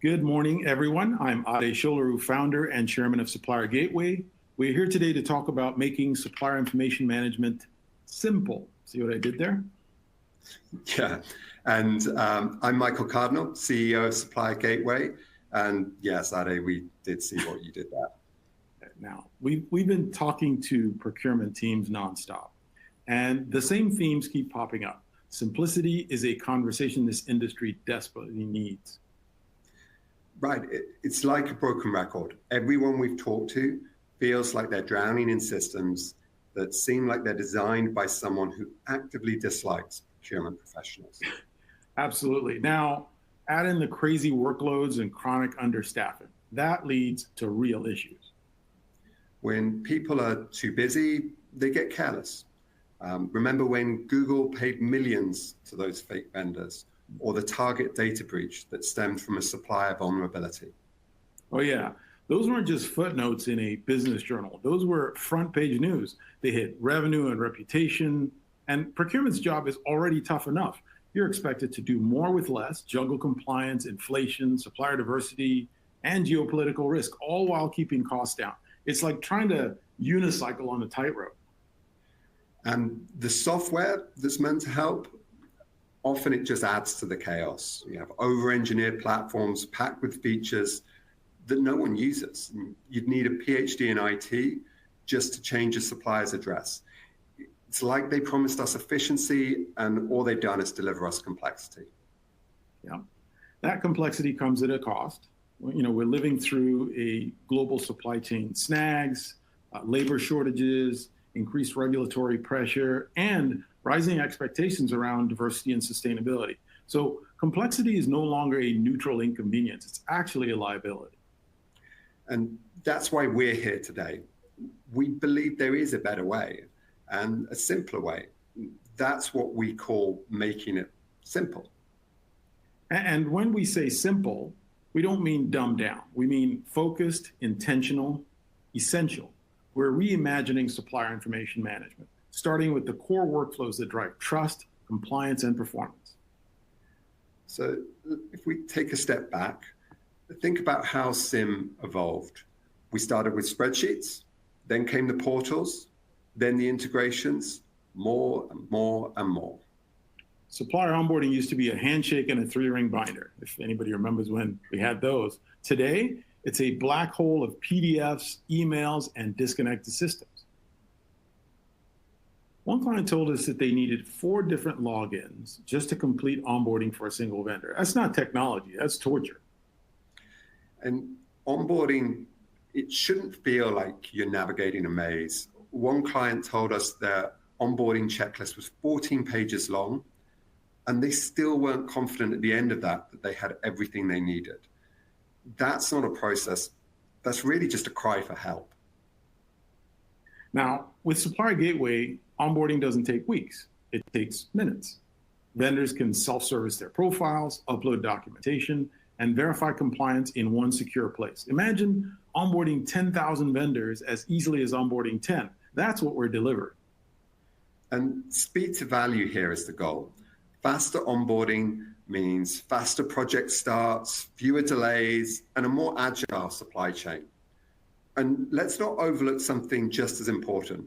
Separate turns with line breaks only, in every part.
Good morning, everyone. I'm Ade Solaru, founder and chairman of Supplier Gateway. We're here today to talk about making supplier information management simple. See what I did there?
Yeah, and I'm Michael Cardinal, CEO of Supplier Gateway. And yes, Ade, we did see what you did there.
Now, we've been talking to procurement teams nonstop, and the same themes keep popping up. Simplicity is a conversation this industry desperately needs.
Right, it's like a broken record. Everyone we've talked to feels like they're drowning in systems that seem like they're designed by someone who actively dislikes procurement professionals.
Absolutely. Now, add in the crazy workloads and chronic understaffing. That leads to real issues.
When people are too busy, they get careless. Remember when Google paid millions to those fake vendors, or the Target data breach that stemmed from a supplier vulnerability?
Oh yeah, those weren't just footnotes in a business journal. Those were front page news. They hit revenue and reputation, and procurement's job is already tough enough. You're expected to do more with less, juggle compliance, inflation, supplier diversity, and geopolitical risk, all while keeping costs down. It's like trying to unicycle on a tightrope.
And the software that's meant to help, often it just adds to the chaos. You have over-engineered platforms packed with features that no one uses. You'd need a PhD in IT just to change a supplier's address. It's like they promised us efficiency and all they've done is deliver us complexity.
Yeah, that complexity comes at a cost. You know, we're living through a global supply chain snags, labor shortages, increased regulatory pressure, and rising expectations around diversity and sustainability. So complexity is no longer a neutral inconvenience. It's actually a liability.
And that's why we're here today. We believe there is a better way and a simpler way. That's what we call making it simple.
And when we say simple, we don't mean dumbed down. We mean focused, intentional, essential. We're reimagining supplier information management, starting with the core workflows that drive trust, compliance, and performance.
So if we take a step back, think about how SIM evolved. We started with spreadsheets, then came the portals, then the integrations, more and more and more.
Supplier onboarding used to be a handshake and a 3-ring binder, if anybody remembers when we had those. Today, it's a black hole of PDFs, emails, and disconnected systems. One client told us that they needed 4 different logins just to complete onboarding for a single vendor. That's not technology, that's torture.
And onboarding, it shouldn't feel like you're navigating a maze. One client told us their onboarding checklist was 14 pages long, and they still weren't confident at the end of that they had everything they needed. That's not a process. That's really just a cry for help.
Now, with Supplier Gateway, onboarding doesn't take weeks. It takes minutes. Vendors can self-service their profiles, upload documentation, and verify compliance in one secure place. Imagine onboarding 10,000 vendors as easily as onboarding 10. That's what we're delivering.
And speed to value here is the goal. Faster onboarding means faster project starts, fewer delays, and a more agile supply chain. And let's not overlook something just as important,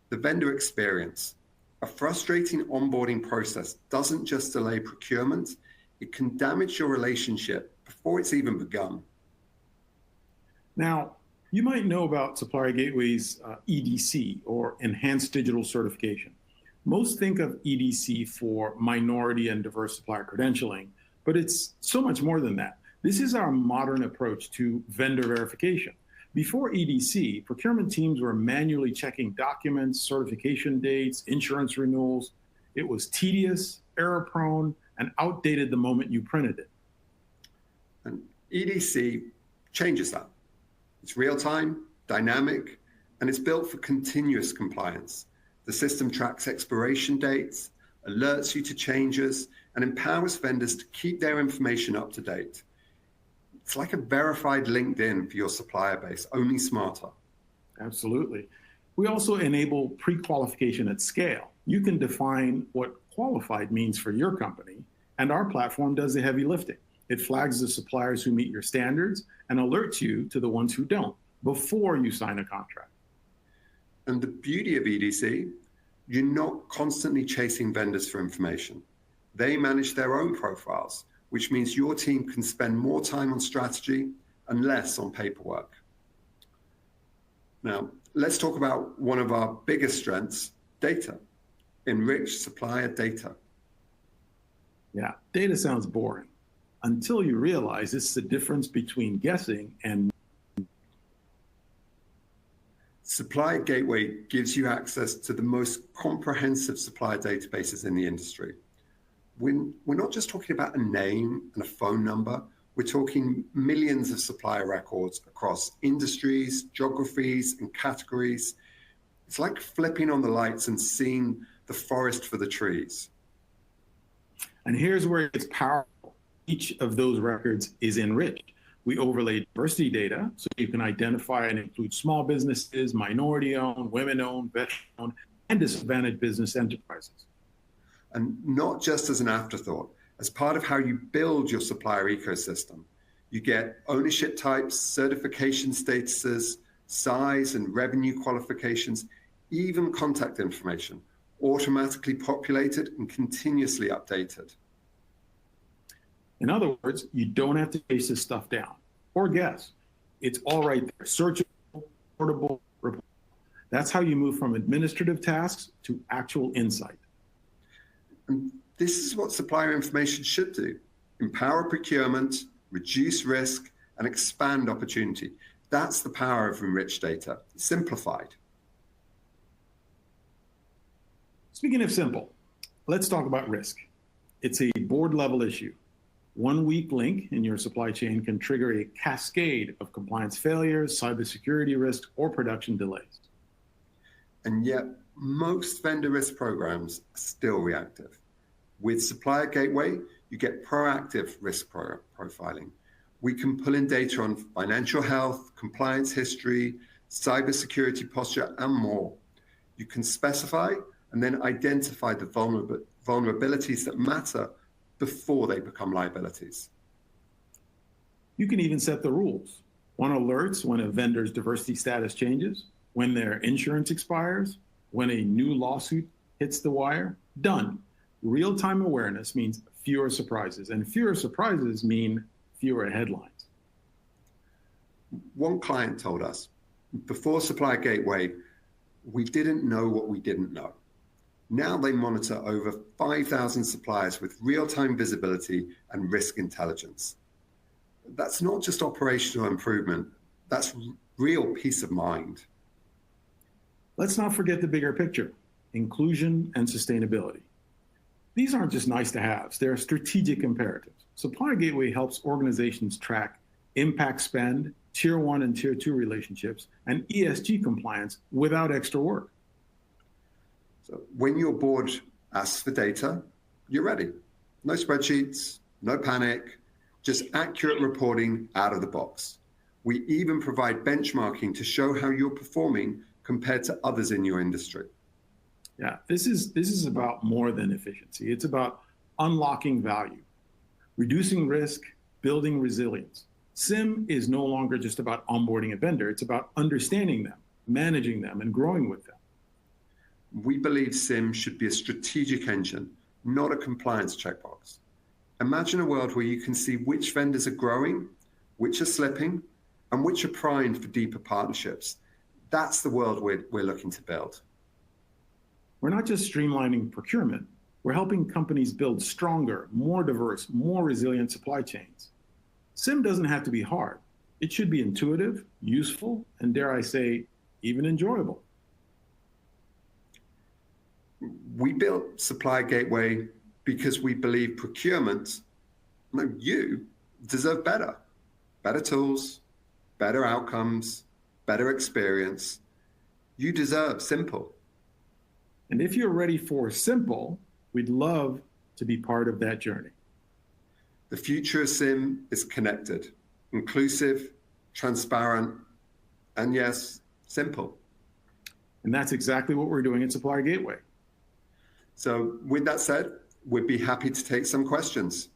the vendor experience. A frustrating onboarding process doesn't just delay procurement, it can damage your relationship before it's even begun.
Now, you might know about Supplier Gateway's EDC, or Enhanced Digital Certification. Most think of EDC for minority and diverse supplier credentialing, but it's so much more than that. This is our modern approach to vendor verification. Before EDC, procurement teams were manually checking documents, certification dates, insurance renewals. It was tedious, error-prone, and outdated the moment you printed it.
And EDC changes that. It's real-time, dynamic, and it's built for continuous compliance. The system tracks expiration dates, alerts you to changes, and empowers vendors to keep their information up to date. It's like a verified LinkedIn for your supplier base, only smarter.
Absolutely. We also enable pre-qualification at scale. You can define what qualified means for your company, and our platform does the heavy lifting. It flags the suppliers who meet your standards and alerts you to the ones who don't before you sign a contract.
And the beauty of EDC, you're not constantly chasing vendors for information. They manage their own profiles, which means your team can spend more time on strategy and less on paperwork. Now, let's talk about one of our biggest strengths, data. Enrich supplier data.
Yeah, data sounds boring until you realize it's the difference between guessing and.
Supplier Gateway gives you access to the most comprehensive supplier databases in the industry. We're not just talking about a name and a phone number. We're talking millions of supplier records across industries, geographies, and categories. It's like flipping on the lights and seeing the forest for the trees.
And here's where it's powerful. Each of those records is enriched. We overlay diversity data so you can identify and include small businesses, minority-owned, women-owned, veteran-owned, and disadvantaged business enterprises.
And not just as an afterthought, as part of how you build your supplier ecosystem. You get ownership types, certification statuses, size and revenue qualifications, even contact information, automatically populated and continuously updated.
In other words, you don't have to chase this stuff down or guess. It's all right there, searchable, portable, reportable. That's how you move from administrative tasks to actual insight.
And this is what supplier information should do: empower procurement, reduce risk, and expand opportunity. That's the power of enriched data, simplified.
Speaking of simple, let's talk about risk. It's a board level issue. One weak link in your supply chain can trigger a cascade of compliance failures, cybersecurity risks, or production delays.
And yet, most vendor risk programs are still reactive. With Supplier Gateway, you get proactive risk profiling. We can pull in data on financial health, compliance history, cybersecurity posture, and more. You can specify and then identify the vulnerabilities that matter before they become liabilities.
You can even set the rules. Want alerts when a vendor's diversity status changes, when their insurance expires, when a new lawsuit hits the wire? Done. Real-time awareness means fewer surprises, and fewer surprises mean fewer headlines.
One client told us, before Supplier Gateway, we didn't know what we didn't know. Now they monitor over 5,000 suppliers with real-time visibility and risk intelligence. That's not just operational improvement, that's real peace of mind.
Let's not forget the bigger picture: inclusion and sustainability. These aren't just nice to haves, they're strategic imperatives. Supplier Gateway helps organizations track impact spend, tier 1 and tier 2 relationships, and ESG compliance without extra work.
So when your board asks for data, you're ready. No spreadsheets, no panic, just accurate reporting out of the box. We even provide benchmarking to show how you're performing compared to others in your industry.
Yeah, this is about more than efficiency. It's about unlocking value, reducing risk, building resilience. SIM is no longer just about onboarding a vendor. It's about understanding them, managing them, and growing with them.
We believe SIM should be a strategic engine, not a compliance checkbox. Imagine a world where you can see which vendors are growing, which are slipping, and which are primed for deeper partnerships. That's the world we're looking to build.
We're not just streamlining procurement. We're helping companies build stronger, more diverse, more resilient supply chains. SIM doesn't have to be hard. It should be intuitive, useful, and dare I say, even enjoyable.
We built Supplier Gateway because we believe procurement, no, you deserve better. Better tools, better outcomes, better experience. You deserve simple.
And if you're ready for simple, we'd love to be part of that journey.
The future of SIM is connected, inclusive, transparent, and yes, simple.
And that's exactly what we're doing at Supplier Gateway.
So with that said, we'd be happy to take some questions.